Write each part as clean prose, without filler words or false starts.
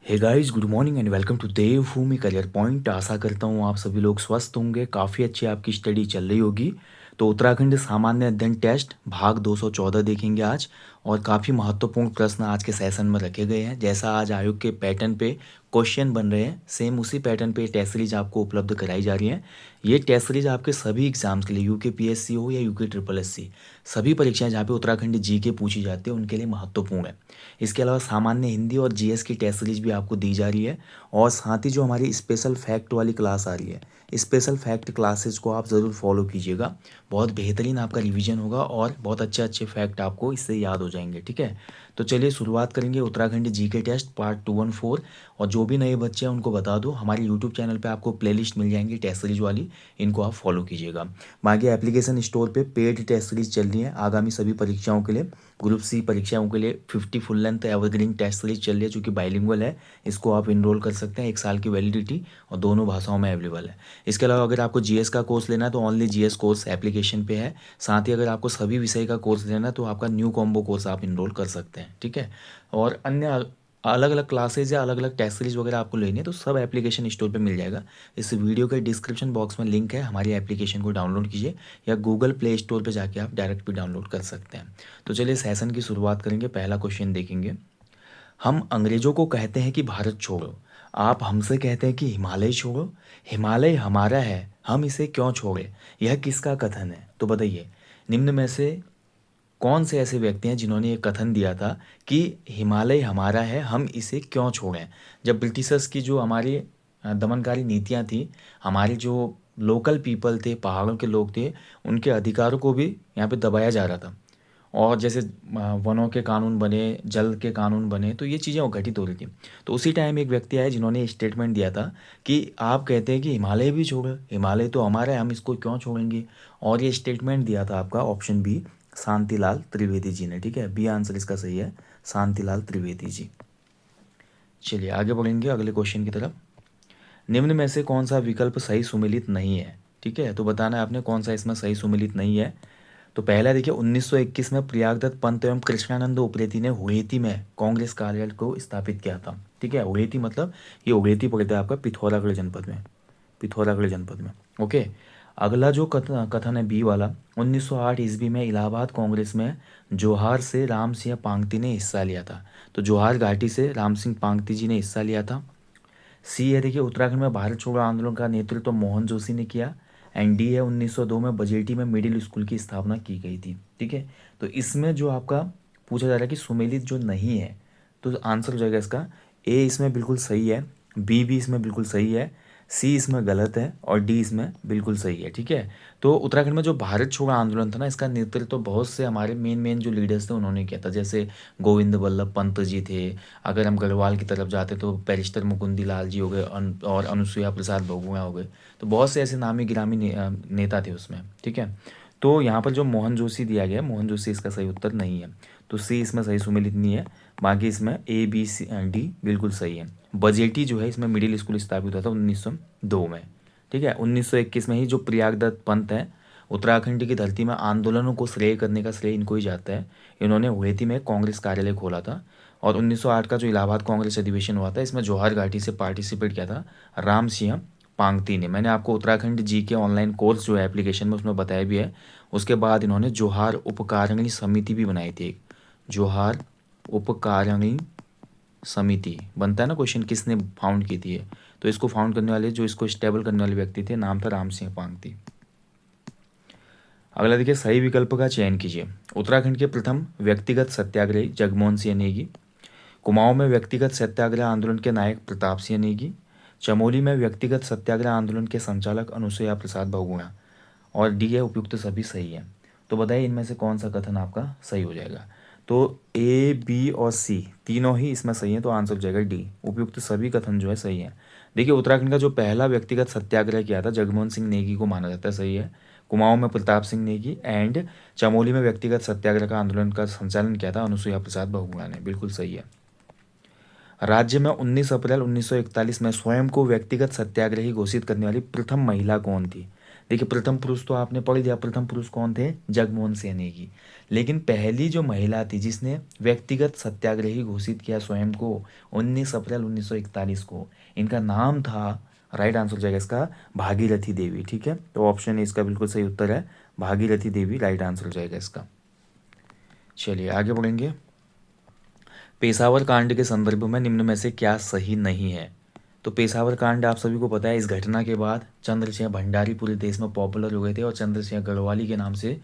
Hey guys, good morning and welcome to Devbhoomi career point. आशा करता हूँ आप सभी लोग स्वस्थ होंगे, काफ़ी अच्छी आपकी स्टडी चल रही होगी। तो उत्तराखंड सामान्य अध्ययन टेस्ट भाग 214 देखेंगे आज। और काफ़ी महत्वपूर्ण प्रश्न आज के सेशन में रखे गए हैं। जैसा आज आयोग के पैटर्न पे क्वेश्चन बन रहे हैं, सेम उसी पैटर्न पे टेस्ट सीरीज आपको उपलब्ध कराई जा रही है। ये टेस्ट सीरीज आपके सभी एग्जाम्स के लिए, यूके पीएससी हो या यूके ट्रिपल एससी, सभी परीक्षाएं जहाँ पे उत्तराखंड जीके पूछी जाती है उनके लिए महत्वपूर्ण है। इसके अलावा सामान्य हिंदी और जीएस की टेस्ट सीरीज भी आपको दी जा रही है। और साथ ही जो हमारी स्पेशल फैक्ट वाली क्लास आ रही है, स्पेशल फैक्ट क्लासेस को आप ज़रूर फॉलो कीजिएगा। बहुत बेहतरीन आपका रिवीजन होगा और बहुत अच्छे अच्छे फैक्ट आपको इससे याद हो जाएंगे। ठीक है, तो चलिए शुरुआत करेंगे उत्तराखंड जीके टेस्ट पार्ट 214। और जो भी नए बच्चे हैं उनको बता दो, हमारे यूट्यूब चैनल पे आपको प्लेलिस्ट मिल जाएंगी टेस्ट सीरीज वाली, इनको आप फॉलो कीजिएगा। बाकी एप्लीकेशन स्टोर पे पेड टेस्ट सीरीज चल रही है आगामी सभी परीक्षाओं के लिए। ग्रुप सी परीक्षाओं के लिए 50 full length evergreen test series चल रही है जो कि बाइलिंगुअल है। इसको आप इनरोल कर सकते हैं, 1 साल की वैलिडिटी और दोनों भाषाओं में अवेलेबल है। इसके अलावा अगर आपको जीएस का कोर्स लेना है तो ओनली जीएस कोर्स एप्लीकेशन पे है। साथ ही अगर आपको सभी विषय का कोर्स लेना है तो आपका न्यू कॉम्बो कोर्स आप इनरोल कर सकते हैं। ठीक है, और अन्य अलग अलग क्लासेज या अलग अलग टेस्ट सीरीज वगैरह आपको लेनी है तो सब एप्लीकेशन स्टोर पे मिल जाएगा। इस वीडियो के डिस्क्रिप्शन बॉक्स में लिंक है, हमारी एप्लीकेशन को डाउनलोड कीजिए या गूगल प्ले स्टोर पे जाके आप डायरेक्ट भी डाउनलोड कर सकते हैं। तो चलिए सेशन की शुरुआत करेंगे। पहला क्वेश्चन देखेंगे। हम अंग्रेजों को कहते हैं कि भारत छोड़ो, आप हमसे कहते हैं कि हिमालय छोड़ो। हिमालय हमारा है, हम इसे क्यों छोड़े, यह किसका कथन है? तो बताइए, निम्न में से कौन से ऐसे व्यक्ति हैं जिन्होंने ये कथन दिया था कि हिमालय हमारा है, हम इसे क्यों छोड़ें? जब ब्रिटिशर्स की जो हमारी दमनकारी नीतियां थी, हमारे जो लोकल पीपल थे, पहाड़ों के लोग थे, उनके अधिकारों को भी यहाँ पे दबाया जा रहा था। और जैसे वनों के कानून बने, जल के कानून बने, तो ये चीज़ें घटित हो रही थी। तो उसी टाइम एक व्यक्ति आए जिन्होंने स्टेटमेंट दिया था कि आप कहते हैं कि हिमालय भी छोड़ो, हिमालय तो हमारा है, हम इसको क्यों छोड़ेंगे। और ये स्टेटमेंट दिया था आपका ऑप्शन बी, शांतिलाल त्रिवेदी जी ने। ठीक है, बी आंसर इसका सही है, शांतिलाल त्रिवेदी जी। चलिए आगे बढ़ेंगे अगले क्वेश्चन की तरफ। निम्न में से कौन सा विकल्प सही सुमेलित नहीं है? ठीक है, तो बताना है आपने कौन सा इसमें सही सुमेलित नहीं है। तो पहला देखिए, 1921 में प्रयागदत्त पंत एवं कृष्णानंद उप्रेती ने हुएती में कांग्रेस कार्यालय को स्थापित किया था। ठीक है, हुएती मतलब ये हुएती पड़ता है आपका पिथौरागढ़ जनपद में, पिथौरागढ़ जनपद में। ओके, अगला जो कथन है बी वाला, 1908 ईस्वी में इलाहाबाद कांग्रेस में जोहार से राम सिंह पांगती ने हिस्सा लिया था। तो जोहार घाटी से राम सिंह पांगती जी ने हिस्सा लिया था। सी है देखिए, उत्तराखंड में भारत छोड़ो आंदोलन का नेतृत्व तो मोहन जोशी ने किया। एंड डी है, 1902 में बजेटी में मिडिल स्कूल की स्थापना की गई थी। ठीक है, तो इसमें जो आपका पूछा जा रहा है कि सुमेलित जो नहीं है, तो आंसर हो जाएगा इसका ए इसमें बिल्कुल सही है, बी भी इसमें बिल्कुल सही है, सी इसमें गलत है और डी इसमें बिल्कुल सही है। ठीक है, तो उत्तराखंड में जो भारत छोड़ो आंदोलन था ना, इसका नेतृत्व तो बहुत से हमारे मेन मेन जो लीडर्स थे उन्होंने किया था। जैसे गोविंद वल्लभ पंत जी थे। अगर हम गढ़वाल की तरफ जाते तो बैरिस्टर मुकुंदी लाल जी हो गए, और अनुसुईया प्रसाद बहुगुणा हो गए। तो बहुत से ऐसे नामी गिरामी नेता थे उसमें। ठीक है, तो यहाँ पर जो मोहन जोशी दिया गया है, मोहन जोशी इसका सही उत्तर नहीं है। तो सी इसमें सही सुमेलित नहीं है। बाकी इसमें ए बी सी डी बिल्कुल सही है। बजेटी जो है इसमें मिडिल स्कूल स्थापित हुआ था 1902 में। ठीक है, 1921 में ही जो प्रयागदत्त पंत है, उत्तराखंड की धरती में आंदोलनों को श्रेय करने का श्रेय इनको ही जाता है। इन्होंने हुएती में कांग्रेस कार्यालय खोला था। और 1908 का जो इलाहाबाद कांग्रेस अधिवेशन हुआ था, इसमें जौहर घाटी से पार्टिसिपेट किया था राम सिंह पांगती ने। मैंने आपको उत्तराखंड जी के ऑनलाइन कोर्स जो है एप्लीकेशन में, उसमें बताया भी है। उसके बाद इन्होंने जोहार उपकारिणी समिति भी बनाई थी एक, जोहार उपकारिणी समिति बनता है ना क्वेश्चन, किसने फाउंड की थी ये? तो इसको फाउंड करने वाले, जो इसको स्टेबल करने वाले व्यक्ति थे, नाम था राम सिंह पांगती। अगला देखिए, सही विकल्प का चयन कीजिए। उत्तराखंड के प्रथम व्यक्तिगत सत्याग्रही जगमोहन सिंह नेगी, कुमाऊं में व्यक्तिगत सत्याग्रह आंदोलन के नायक प्रताप सिंह नेगी, चमोली में व्यक्तिगत सत्याग्रह आंदोलन के संचालक अनुसुईया प्रसाद बहुगुणा। और डी है उपयुक्त सभी सही है। तो बताइए इनमें से कौन सा कथन आपका सही हो जाएगा? तो ए बी और सी तीनों ही इसमें सही है, तो आंसर हो जाएगा डी, उपयुक्त सभी कथन जो है सही है। देखिए, उत्तराखंड का जो पहला व्यक्तिगत सत्याग्रह किया था जगमोहन सिंह नेगी को माना जाता है, सही है। कुमाऊं में प्रताप सिंह नेगी एंड चमोली में व्यक्तिगत सत्याग्रह का आंदोलन का संचालन किया था अनुसुईया प्रसाद बहुगुणा ने, बिल्कुल सही है। राज्य में 19 अप्रैल 1941 में स्वयं को व्यक्तिगत सत्याग्रही घोषित करने वाली प्रथम महिला कौन थी? देखिए प्रथम पुरुष तो आपने पढ़ लिया, प्रथम पुरुष कौन थे, जगमोहन सैनी। लेकिन पहली जो महिला थी जिसने व्यक्तिगत सत्याग्रही घोषित किया स्वयं को 19 अप्रैल 1941 को, इनका नाम था, राइट आंसर हो जाएगा इसका भागीरथी देवी। ठीक है, तो ऑप्शन इसका बिल्कुल सही उत्तर है, भागीरथी देवी राइट आंसर हो जाएगा इसका। चलिए आगे बढ़ेंगे। पेशावर कांड के संदर्भ में निम्न में से क्या सही नहीं है। तो पेशावर कांड आप सभी को पता है, इस घटना के बाद चंद्र सिंह भंडारी पूरे देश में पॉपुलर हो गए थे और चंद्र सिंह गढ़वाली के नाम से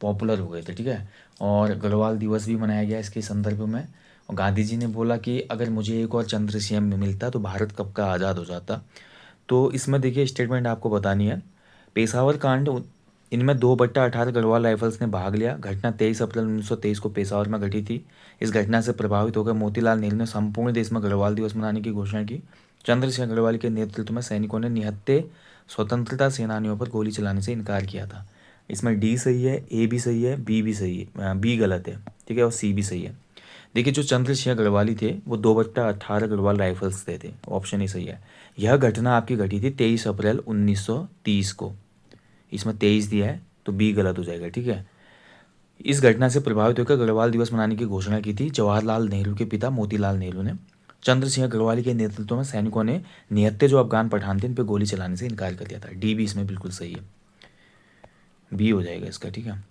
पॉपुलर हो गए थे। ठीक है, और गढ़वाल दिवस भी मनाया गया इसके संदर्भ में। और गांधी जी ने बोला कि अगर मुझे एक और चंद्र सिंह मिलता तो भारत कब का आज़ाद हो जाता। तो इसमें देखिए स्टेटमेंट आपको बतानी है। पेशावर कांड, इनमें 2/18 गढ़वाल राइफल्स ने भाग लिया। घटना 23 अप्रैल 1923 को पेशावर में घटी थी। इस घटना से प्रभावित होकर मोतीलाल नेहरू ने संपूर्ण देश में गढ़वाल दिवस मनाने की घोषणा की। चंद्र सिंह गढ़वाल के नेतृत्व में सैनिकों ने निहत्थे स्वतंत्रता सेनानियों पर गोली चलाने से इनकार किया था। इसमें डी सही है, ए भी सही है, बी भी सही है, बी गलत है। ठीक है, और सी भी सही है। देखिए जो चंद्र सिंह गढ़वाली थे वो 2/18 गढ़वाल राइफल्स थे, ऑप्शन ही सही है। यह घटना आपकी घटी थी 23 अप्रैल 1930 को। इसमें 23 दिया है तो बी गलत हो जाएगा। ठीक है, इस घटना से प्रभावित होकर गढ़वाल दिवस मनाने की घोषणा की थी जवाहरलाल नेहरू के पिता मोतीलाल नेहरू ने। चंद्र सिंह गढ़वाली के नेतृत्व में सैनिकों ने निहत्थे जो अफगान पठान थे इन पर गोली चलाने से इनकार कर दिया था। डी भी इसमें बिल्कुल सही है, बी हो जाएगा इसका। ठीक है,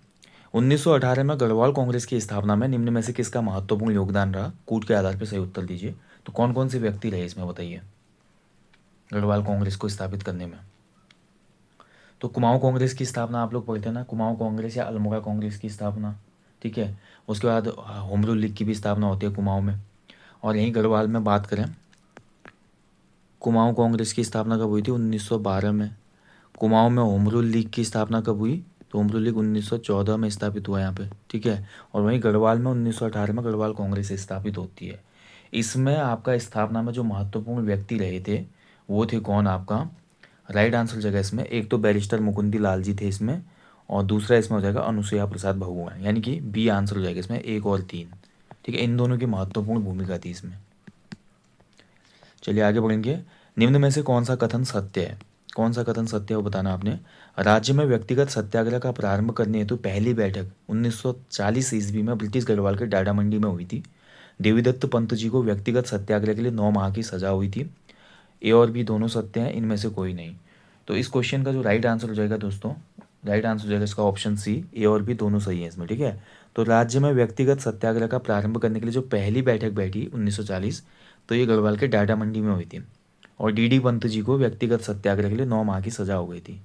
1918 में गढ़वाल कांग्रेस की स्थापना में निम्न में से किसका महत्वपूर्ण योगदान रहा, कूट के आधार पर सही उत्तर दीजिए। तो कौन कौन से व्यक्ति रहे इसमें बताइए गढ़वाल कांग्रेस को स्थापित करने में। तो कुमाऊं कांग्रेस की स्थापना आप लोग पढ़ते हैं ना, कुमाऊं कांग्रेस या अल्मोड़ा कांग्रेस की स्थापना। ठीक है, उसके बाद होम रूल लीग की भी स्थापना होती है कुमाऊं में। और यहीं गढ़वाल में बात करें, कुमाऊं कांग्रेस की स्थापना कब हुई थी, 1912 में। कुमाऊं में होम रूल लीग की स्थापना कब हुई, तो होम रूल लीग 1914 में स्थापित हुआ यहाँ पे। ठीक है, और वहीं गढ़वाल में 1918 में गढ़वाल कांग्रेस स्थापित होती है। इसमें आपका स्थापना में जो महत्वपूर्ण व्यक्ति रहे थे वो थे कौन, आपका राइट आंसर हो जाएगा इसमें, एक तो बैरिस्टर मुकुंदी लाल जी थे इसमें, और दूसरा इसमें हो जाएगा अनुसुईया प्रसाद भगुआ, यानी कि बी आंसर हो जाएगा इसमें, एक और तीन। ठीक है, इन दोनों की महत्वपूर्ण भूमिका थी इसमें। चलिए आगे बढ़ेंगे। निम्न में से कौन सा कथन सत्य है, कौन सा कथन सत्य है वो बताना आपने। राज्य में व्यक्तिगत सत्याग्रह का प्रारंभ करने हेतु पहली बैठक 1940 ईस्वी में ब्रिटिश गढ़वाल के डाडा मंडी में हुई थी। देवीदत्त पंत जी को व्यक्तिगत सत्याग्रह के लिए 9 माह की सजा हुई थी। ए और बी दोनों सत्य हैं, इनमें से कोई नहीं। तो इस क्वेश्चन का जो राइट आंसर हो जाएगा दोस्तों, राइट आंसर हो जाएगा इसका ऑप्शन सी, ए और बी दोनों सही है इसमें। ठीक है, तो राज्य में व्यक्तिगत सत्याग्रह का प्रारंभ करने के लिए जो पहली बैठक बैठी 1940, तो ये गढ़वाल के डाडा मंडी में हुई थी। और डी पंत जी को व्यक्तिगत सत्याग्रह के लिए 9 माह की सजा हो गई थी।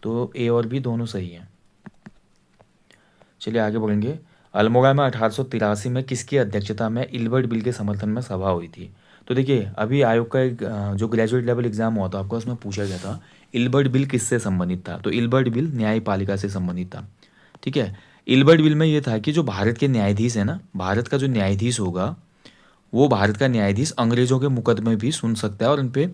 तो ए और बी दोनों सही हैं। चलिए आगे बढ़ेंगे। अल्मोड़ा में 1883 में किसकी अध्यक्षता में इल्बर्ट बिल के समर्थन में सभा हुई थी। तो देखिए अभी आयोग का एक जो ग्रेजुएट लेवल एग्जाम हुआ था आपका, उसमें पूछा गया था इल्बर्ट बिल किससे संबंधित था। तो इल्बर्ट बिल न्यायपालिका से संबंधित था। ठीक है, इल्बर्ट बिल में ये था कि जो भारत के न्यायाधीश है ना, भारत का जो न्यायाधीश होगा वो भारत का न्यायाधीश अंग्रेजों के मुकदमे भी सुन सकता है और उन पर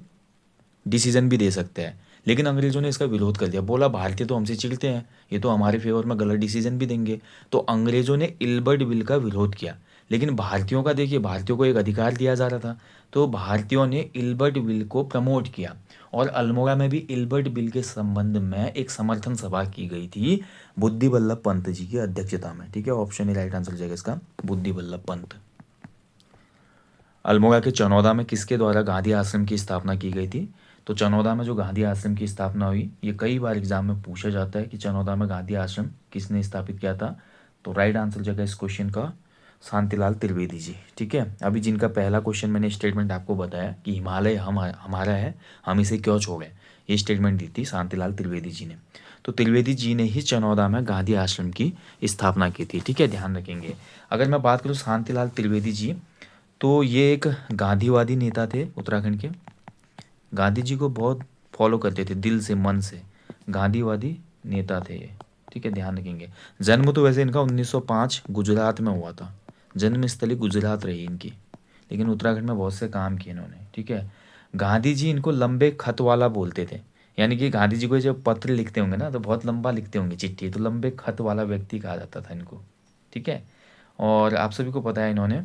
डिसीजन भी दे सकता है। लेकिन अंग्रेजों ने इसका विरोध कर दिया, बोला भारतीय तो हमसे चिढ़ते हैं, ये तो हमारे फेवर में गलत डिसीजन भी देंगे। तो अंग्रेजों ने इल्बर्ट बिल का विरोध किया। लेकिन भारतीयों का देखिए, भारतीयों को एक अधिकार दिया जा रहा था, तो भारतीयों ने इल्बर्ट बिल को प्रमोट किया। और अल्मोड़ा में भी इल्बर्ट बिल के संबंध में एक समर्थन सभा की गई थी बुद्धि वल्लभ पंत जी की अध्यक्षता में। ठीक है, ऑप्शन ए राइट आंसर हो जाएगा इसका, बुद्धि वल्लभ पंत। अल्मोड़ा के चनौदा में किसके द्वारा गांधी आश्रम की स्थापना की गई थी। तो चनौदा में जो गांधी आश्रम की स्थापना हुई, ये कई बार एग्जाम में पूछा जाता है कि चनौदा में गांधी आश्रम किसने स्थापित किया था। तो राइट आंसर जगह इस क्वेश्चन का शांतिलाल त्रिवेदी जी। ठीक है, अभी जिनका पहला क्वेश्चन मैंने स्टेटमेंट आपको बताया कि हिमालय हमारा है, हम इसे क्यों छोड़ें, ये स्टेटमेंट दी थी शांतिलाल त्रिवेदी जी ने। तो त्रिवेदी जी ने ही चनौदा में गांधी आश्रम की स्थापना की थी। ठीक है, ध्यान रखेंगे। अगर मैं बात करूँ शांतिलाल त्रिवेदी जी, तो ये एक गांधीवादी नेता थे उत्तराखंड के। गांधी जी को बहुत फॉलो करते थे दिल से मन से, गांधीवादी नेता थे ये। ठीक है, ध्यान रखेंगे। जन्म तो वैसे इनका 1905 गुजरात में हुआ था, जन्मस्थली गुजरात रही इनकी, लेकिन उत्तराखंड में बहुत से काम किए इन्होंने। ठीक है, गांधी जी इनको लंबे खत वाला बोलते थे, यानी कि गांधी जी को जब पत्र लिखते होंगे ना तो बहुत लंबा लिखते होंगे चिट्ठी, तो लंबे खत वाला व्यक्ति कहा जाता था इनको। ठीक है, और आप सभी को पता है इन्होंने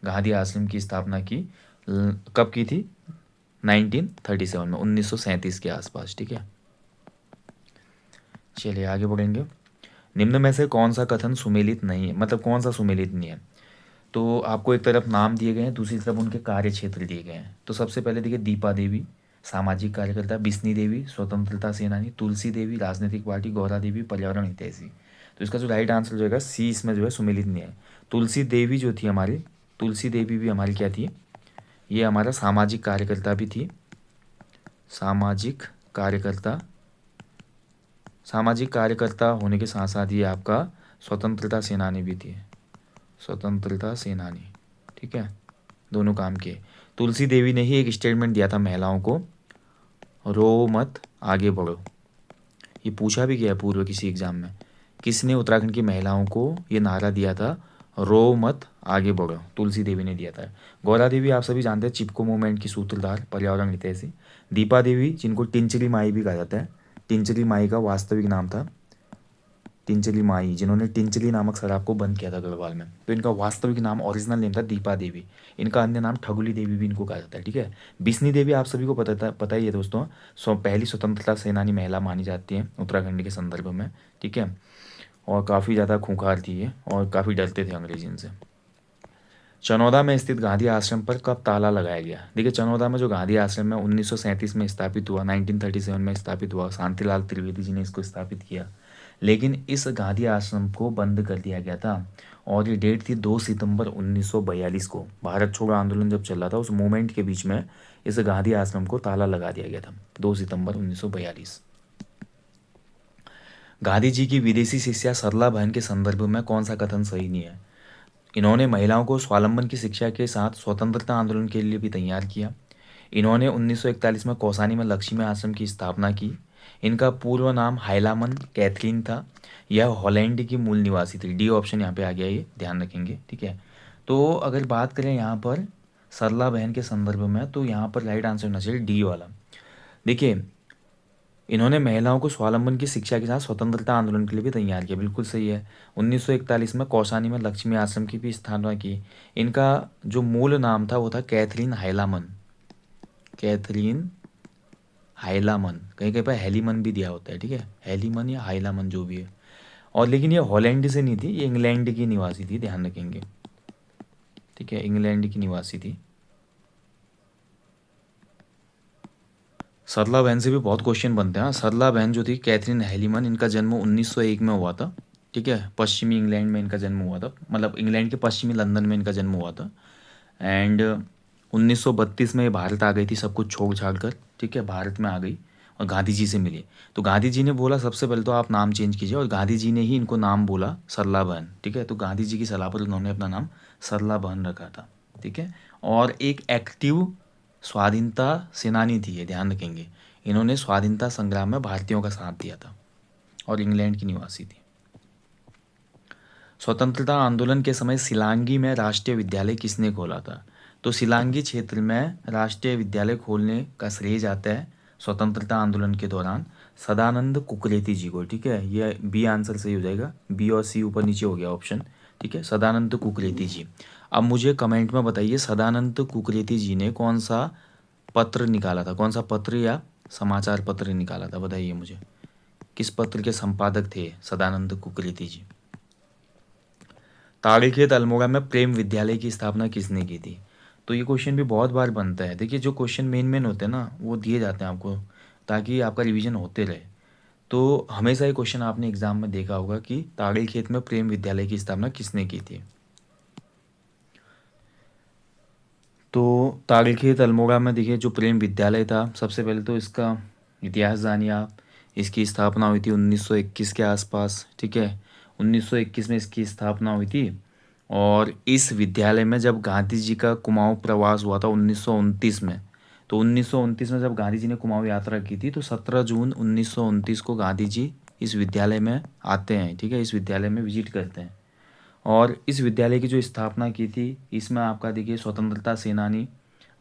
गांधी आश्रम की स्थापना की कब की थी, 1937 में, 1937 के आसपास। ठीक है, चलिए आगे बढ़ेंगे। निम्न में से कौन सा कथन सुमेलित नहीं है, मतलब कौन सा सुमेलित नहीं है। तो आपको एक तरफ नाम दिए गए हैं, दूसरी तरफ उनके कार्य क्षेत्र दिए गए हैं। तो सबसे पहले देखिए, दीपा देवी सामाजिक कार्यकर्ता, बिस्नी देवी स्वतंत्रता सेनानी, तुलसी देवी राजनीतिक पार्टी, गौरा देवी पर्यावरण हितैषी। तो इसका जो राइट आंसर जो है सी, इसमें जो है सुमेलित नहीं है। तुलसी देवी जो थी हमारी, तुलसी देवी भी हमारी क्या थी, ये हमारा सामाजिक कार्यकर्ता भी थी, सामाजिक कार्यकर्ता, सामाजिक कार्यकर्ता होने के साथ साथ ये आपका स्वतंत्रता सेनानी भी थी, स्वतंत्रता सेनानी, ठीक है, दोनों काम किए। तुलसी देवी ने ही एक स्टेटमेंट दिया था महिलाओं को, रो मत आगे बढ़ो। ये पूछा भी गया है पूर्व किसी एग्जाम में, किसने उत्तराखंड की महिलाओं को ये नारा दिया था, रो मत आगे बढ़ो, तुलसी देवी ने दिया था। गौरा देवी आप सभी जानते हैं, चिपको मूवमेंट की सूत्रधार, पर्यावरण हितैषी। दीपा देवी जिनको टिंचरी माई भी कहा जाता है, टिंचरी माई का वास्तविक नाम था टिंचली माई, जिन्होंने टिंचली नामक शराब को बंद किया था गढ़वाल में। तो इनका वास्तविक नाम, ओरिजिनल नेम था दीपा देवी। इनका अन्य नाम ठगुली देवी भी इनको कहा जाता है, ठीक है। बिस्नी देवी आप सभी को पता ही है दोस्तों, पहली स्वतंत्रता सेनानी महिला मानी जाती है उत्तराखंड के संदर्भ में, ठीक है। और काफ़ी ज़्यादा खूंखार थी ये, और काफ़ी डरते थे अंग्रेज इनसे। चनौदा में स्थित गांधी आश्रम पर कब ताला लगाया गया। देखिए, चनौदा में जो गांधी आश्रम है 1937 में स्थापित हुआ, 1937 में स्थापित हुआ, शांतिलाल त्रिवेदी जी ने इसको स्थापित किया। लेकिन इस गांधी आश्रम को बंद कर दिया गया था, और ये डेट थी 2 सितंबर 1942 को। भारत छोड़ो आंदोलन जब चल रहा था, उस मोमेंट के बीच में इस गांधी आश्रम को ताला लगा दिया गया था, 2 सितंबर 1942। गांधी जी की विदेशी शिष्या सरला बहन के संदर्भ में कौन सा कथन सही नहीं है। इन्होंने महिलाओं को स्वावलंबन की शिक्षा के साथ स्वतंत्रता आंदोलन के लिए भी तैयार किया। इन्होंने 1941 में कौसानी में लक्ष्मी आश्रम की स्थापना की। इनका पूर्व नाम हाइलामन कैथरीन था। यह हॉलैंड की मूल निवासी थी। डी ऑप्शन यहाँ पे आ गया, ये ध्यान रखेंगे, ठीक है। तो अगर बात करें यहाँ पर सरला बहन के संदर्भ में, तो यहाँ पर राइट आंसर होना चाहिए डी वाला। देखिए, इन्होंने महिलाओं को स्वावलंबन की शिक्षा के साथ स्वतंत्रता आंदोलन के लिए भी तैयार किया, बिल्कुल सही है। 1941 में कौसानी में लक्ष्मी आश्रम की भी स्थापना की। इनका जो मूल नाम था वो था कैथरीन हाइलामन, कैथरीन हाइलामन, कहीं कहीं पर हेलीमन भी दिया होता है, ठीक है, हेलीमन या हाइलामन जो भी है। और लेकिन ये हॉलैंड से नहीं थी, ये इंग्लैंड की निवासी थी, ध्यान रखेंगे, ठीक है, इंग्लैंड की निवासी थी। सरला बहन से भी बहुत क्वेश्चन बनते हैं। हाँ, सरला बहन जो थी कैथरीन हेलीमन, इनका जन्म 1901 में हुआ था, ठीक है, पश्चिमी इंग्लैंड में इनका जन्म हुआ था, मतलब इंग्लैंड के पश्चिमी लंदन में इनका जन्म हुआ था। एंड 1932 में ये भारत आ गई थी, सब कुछ छोड़ छाड़ कर, ठीक है, भारत में आ गई और गांधी जी से मिली। तो गांधी जी ने बोला सबसे पहले तो आप नाम चेंज कीजिए, और गांधी जी ने ही इनको नाम बोला सरला बहन, ठीक है। तो गांधी जी की सलाह पर उन्होंने अपना नाम सरला बहन रखा था, ठीक है। और एक एक्टिव स्वाधीनता सेनानी थी ये, ध्यान रखेंगे। इन्होंने स्वाधीनता संग्राम में भारतीयों का साथ दिया था, और इंग्लैंड की निवासी थी। स्वतंत्रता आंदोलन के समय सिलांगी में राष्ट्रीय विद्यालय किसने खोला था। तो सिलांगी क्षेत्र में राष्ट्रीय विद्यालय खोलने का श्रेय जाता है स्वतंत्रता आंदोलन के दौरान सदानंद कुकरेती जी को, ठीक है। ये बी आंसर सही हो जाएगा, बी और सी ऊपर नीचे हो गया ऑप्शन, ठीक है, सदानंद कुकरेती जी। अब मुझे कमेंट में बताइए, सदानंद कुकरेती जी ने कौन सा पत्र निकाला था, कौन सा पत्र या समाचार पत्र निकाला था, बताइए मुझे। किस पत्र के संपादक थे सदानंद कुकरेती जी। ताड़ीखेत अल्मोड़ा में प्रेम विद्यालय की स्थापना किसने की थी। तो ये क्वेश्चन भी बहुत बार बनता है। देखिए, जो क्वेश्चन मेन मेन होते हैं ना, वो दिए जाते हैं आपको, ताकि आपका रिवीजन होते रहे। तो हमेशा ये क्वेश्चन आपने एग्जाम में देखा होगा कि ताड़ीखेत में प्रेम विद्यालय की स्थापना किसने की थी। तो ताड़ीखेत अल्मोड़ा में देखिए जो प्रेम विद्यालय था, सबसे पहले तो इसका इतिहास जानिए आप। इसकी स्थापना हुई थी 1921 के आसपास, ठीक है, 1921 में इसकी स्थापना हुई थी। और इस विद्यालय में जब गांधी जी का कुमाऊं प्रवास हुआ था 1929 में, तो 1929 में जब गांधी जी ने कुमाऊं यात्रा की थी, तो 17 जून 1929 को गांधी जी इस विद्यालय में आते हैं, ठीक है, इस विद्यालय में विजिट करते हैं। और इस विद्यालय की जो स्थापना की थी, इसमें आपका देखिए स्वतंत्रता सेनानी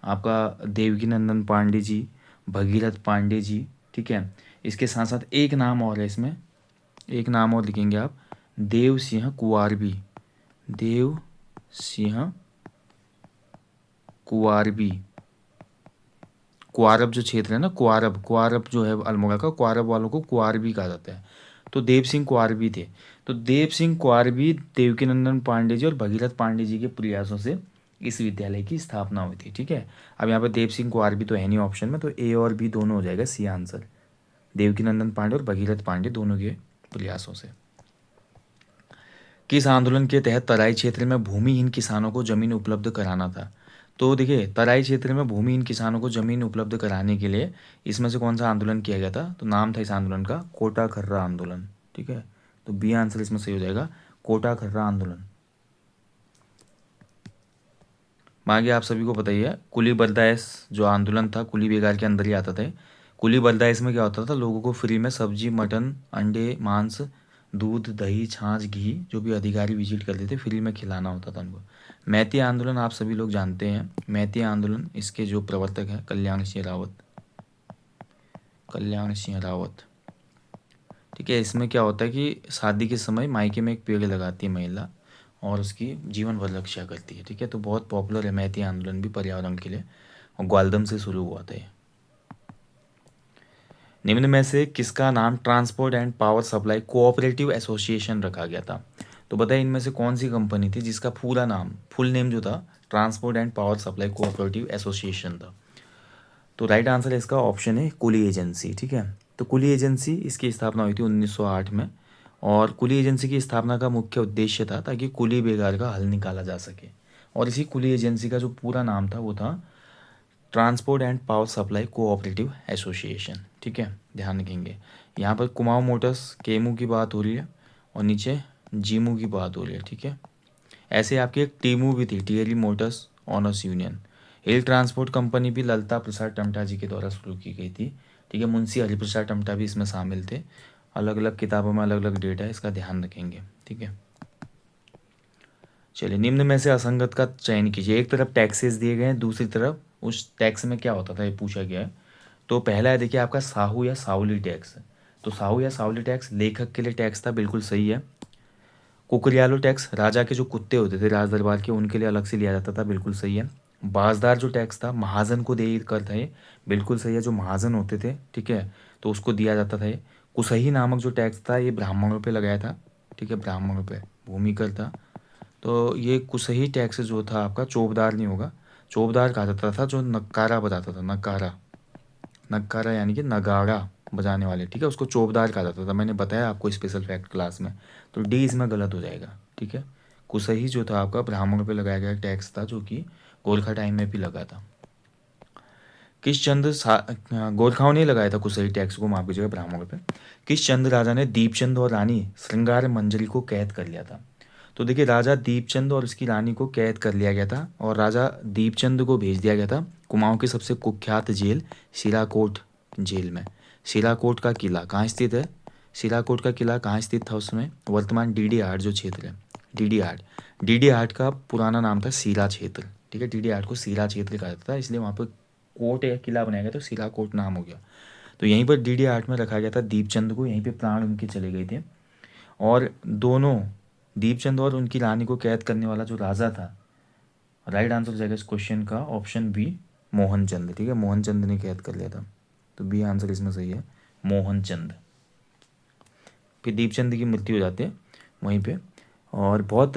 आपका देवकी नंदन पांडे जी, भगीरथ पांडे जी, ठीक है। इसके साथ साथ एक नाम और है इसमें, एक नाम और लिखेंगे आप, देव सिंह कुआरबी, देव सिंह कुआरबी। कुआरब जो क्षेत्र है ना, कुआरब, कुआरब जो है अल्मोड़ा का, कुआरब वालों को कुआरबी कहा जाता है। तो देव सिंह कुंवर भी थे। तो देव सिंह कुंवर भी देवकीनंदन पांडे जी और भगीरथ पांडे जी के प्रयासों से इस विद्यालय की स्थापना हुई थी। ठीक है, अब यहाँ पर देव सिंह कुंवर भी तो है नहीं ऑप्शन में, तो ए और बी दोनों हो जाएगा सी आंसर। देवकीनंदन पांडे और भगीरथ पांडे दोनों के प्रयासों से। किस आंदोलन के तहत तराई क्षेत्र में भूमिहीन किसानों को जमीन उपलब्ध कराना था? तो देखिए, तराई क्षेत्र में भूमिहीन किसानों को जमीन उपलब्ध कराने के लिए इसमें से कौन सा आंदोलन किया गया था? तो नाम था इस आंदोलन का कोटा खर्रा आंदोलन। ठीक है, तो बी आंसर इसमें सही हो जाएगा, कोटा खर्रा आंदोलन। आगे आप सभी को पता ही है, कुली बर्दाश्त जो आंदोलन था कुली बेगार के अंदर ही आता था। कुली बर्दाश्त में क्या होता था? लोगों को फ्री में सब्जी, मटन, अंडे, मांस, दूध, दही, छाछ, घी जो भी अधिकारी विजिट करते थे फ्री में खिलाना होता था उनको। मैती आंदोलन आप सभी लोग जानते हैं। मैती आंदोलन, इसके जो प्रवर्तक हैं कल्याण सिंह रावत। कल्याण सिंह रावत। ठीक है, इसमें क्या होता है कि शादी के समय मायके में एक पेड़ लगाती है महिला और उसकी जीवन भर रक्षा करती है। ठीक है, तो बहुत पॉपुलर है मैती आंदोलन भी पर्यावरण के लिए, और ग्वालदम से शुरू हुआ था ये। निम्न में से किसका नाम transport and power supply cooperative association रखा गया था? तो बताइए, इनमें से कौन सी कंपनी थी जिसका पूरा नाम, फुल नेम जो था transport and power supply cooperative association था? तो राइट आंसर है इसका ऑप्शन है कुली एजेंसी। ठीक है, तो कुली एजेंसी, इसकी स्थापना हुई थी 1908 में, और कुली एजेंसी की स्थापना का मुख्य उद्देश्य था ताकि कुली बेगार का हल निकाला जा सके। और इसी कुली एजेंसी का जो पूरा नाम था वो था transport and power supply cooperative association. ठीक है, ध्यान रखेंगे। यहाँ पर कुमाऊं मोटर्स, केमू की बात हो रही है और नीचे जीमू की बात हो रही है। ठीक है, ऐसे आपकी एक टीमू भी थी, टियरी मोटर्स ऑनर्स यूनियन। हिल ट्रांसपोर्ट कंपनी भी ललता प्रसाद टमटा जी के द्वारा शुरू की गई थी। ठीक है, मुंशी हरिप्रसाद टमटा भी इसमें शामिल थे। अलग अलग किताबों में अलग अलग डेट है, इसका ध्यान रखेंगे। ठीक है, चलिए, निम्न में से असंगत का चयन कीजिए। एक तरफ टैक्सेस दिए गए हैं, दूसरी तरफ उस टैक्स में क्या होता था ये पूछा गया है। तो पहला है देखिए आपका साहू या सावली टैक्स। तो साहू या सावली टैक्स लेखक के लिए टैक्स था, बिल्कुल सही है। कुकरियालो टैक्स राजा के जो कुत्ते होते थे राज दरबार के, उनके लिए अलग से लिया जाता था, बिल्कुल सही है। बाजदार जो टैक्स था महाजन को दे कर था ये, बिल्कुल सही है, जो महाजन होते थे, ठीक है, तो उसको दिया जाता था ये। कुसही नामक जो टैक्स था ये ब्राह्मणों पे लगाया था। ठीक है, ब्राह्मणों पे भूमि कर था। तो ये कुसही टैक्स जो था आपका, चौबदार नहीं होगा, चौबदार कहा जाता था जो नक्कारा बजाता था, नक्कारा, नक्कारा यानी कि नगाड़ा बजाने वाले। ठीक है, उसको चौबदार कहा जाता था, मैंने बताया आपको स्पेशल फैक्ट क्लास में। तो डी इसमें गलत हो जाएगा। ठीक है, कुसही जो था आपका ब्राह्मणों पे लगाया गया टैक्स था, जो कि गोरखा टाइम में भी लगा था। किस चंद गोरखाओं ने लगाया था कुसही टैक्स को, माफ कीजिएगा, ब्राह्मणों पे। किस चंद राजा ने दीपचंद और रानी श्रृंगार मंजरी को कैद कर लिया था? तो देखिए, राजा दीपचंद और उसकी रानी को कैद कर लिया गया था, और राजा दीपचंद को भेज दिया गया था कुमाऊं की सबसे कुख्यात जेल सिराकोट जेल में। सिराकोट का किला कहाँ स्थित है? सिराकोट का किला कहाँ स्थित था उसमें? वर्तमान डीडी हाट जो क्षेत्र है, डीडी हाट, डीडी हाट का पुराना नाम था सीरा क्षेत्र। ठीक है, डीडी हाट को सीरा क्षेत्र कहा जाता था, इसलिए वहाँ पर कोट या किला बनाया गया तो सिराकोट नाम हो गया। तो यहीं पर डीडी हाट में रखा गया था दीपचंद को, यहीं पे प्राण उनके चले गए थे। और दोनों, दीपचंद और उनकी रानी को कैद करने वाला जो राजा था, राइट आंसर हो जाएगा इस क्वेश्चन का ऑप्शन बी, मोहनचंद। ठीक है, मोहनचंद ने कैद कर लिया था, तो बी आंसर इसमें सही है, मोहनचंद। फिर दीपचंद की मृत्यु हो जाती है वहीं पे, और बहुत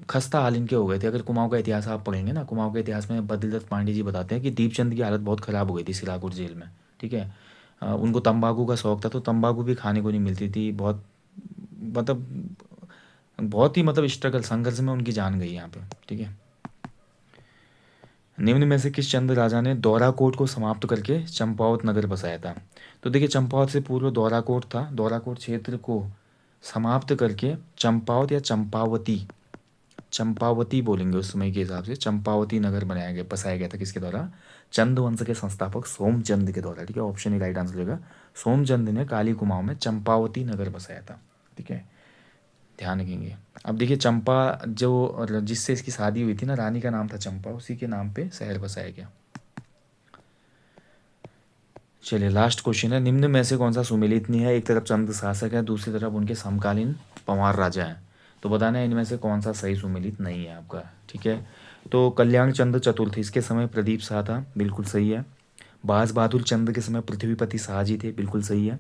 खस्ता हाल इनके हो गए थे। अगर कुमाऊं का इतिहास आप पढ़ेंगे ना, कुमाऊं के इतिहास में बद्रीदत्त पांडे जी बताते हैं कि दीपचंद की हालत बहुत ख़राब हो गई थी सिराकुट जेल में। ठीक है, उनको तंबाकू का शौक था, तो तंबाकू भी खाने को नहीं मिलती थी, बहुत मतलब बहुत ही मतलब स्ट्रगल, संघर्ष में उनकी जान गई यहाँ पे। ठीक है, निम्न में से किस चंद राजा ने दौराकोट को समाप्त करके चंपावत नगर बसाया था? तो देखिए, चंपावत से पूर्व दौराकोट था, दौराकोट क्षेत्र को समाप्त करके चंपावत या चंपावती, चंपावती बोलेंगे उस समय के हिसाब से, चंपावती नगर बनाया गया, बसाया गया था किसके द्वारा? चंद वंश के संस्थापक सोमचंद के द्वारा। ठीक है, ऑप्शन ही राइट आंसर होगा, सोमचंद ने काली कुमाऊं में चंपावती नगर बसाया था। ठीक है, ध्यान रखेंगे। अब देखिए, चंपा जो जिससे इसकी शादी हुई थी ना, रानी का नाम था चंपा, उसी के नाम पे शहर बसाया गया। चलिए, लास्ट क्वेश्चन है, निम्न में से कौन सा सुमेलित नहीं है? एक तरफ चंद शासक है, दूसरी तरफ उनके समकालीन पंवार राजा हैं, तो बताना है इनमें से कौन सा सही सुमेलित नहीं है आपका। ठीक है, तो कल्याण चंद्र चतुर्थ, इसके समय प्रदीप शाह था, बिल्कुल सही है। बाज बहादुर चंद्र के समय पृथ्वीपति शाह जी थे, बिल्कुल सही है।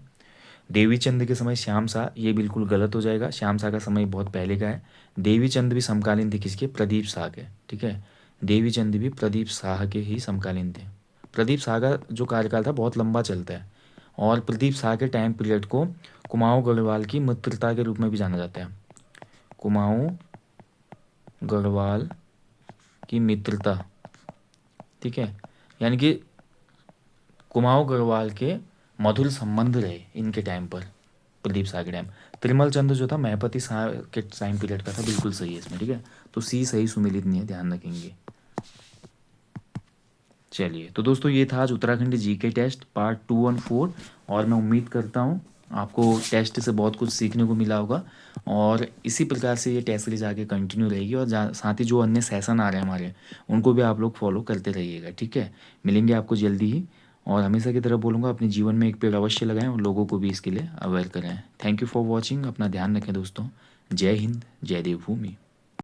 देवी चंद के समय श्याम शाह, ये बिल्कुल गलत हो जाएगा, श्याम शाह का समय बहुत पहले का है। देवी चंद भी समकालीन थे किसके, प्रदीप शाह के, ठीक है। देवी चंद भी प्रदीप शाह के ही समकालीन थे। प्रदीप शाह का जो कार्यकाल था बहुत लंबा चलता है, और प्रदीप शाह के टाइम पीरियड को कुमाऊं गढ़वाल की मित्रता के रूप में भी जाना जाता है। कुमाऊं गढ़वाल की मित्रता, ठीक है, यानी कि कुमाऊं गढ़वाल के मधुर संबंध रहे इनके टाइम पर, प्रदीप शाह के टाइम। त्रिमल चंद जो था महपति शाह के टाइम पीरियड का था, बिल्कुल सही है इसमें, ठीक है। तो सी सही सुमिलित नहीं है, ध्यान रखेंगे। चलिए, तो दोस्तों ये था आज उत्तराखंड जीके टेस्ट पार्ट 2 और 4, और मैं उम्मीद करता हूँ आपको टेस्ट से बहुत कुछ सीखने को मिला होगा, और इसी प्रकार से ये टेस्ट सीरीज आगे कंटिन्यू रहेगी, और साथ ही जो अन्य सेशन आ रहे हैं हमारे, उनको भी आप लोग फॉलो करते रहिएगा, ठीक है। मिलेंगे आपको जल्दी ही, और हमेशा की तरह बोलूँगा अपने जीवन में एक पेड़ अवश्य लगाएं और लोगों को भी इसके लिए अवेयर करें। थैंक यू फॉर वॉचिंग, अपना ध्यान रखें दोस्तों। जय हिंद, जय देवभूमि।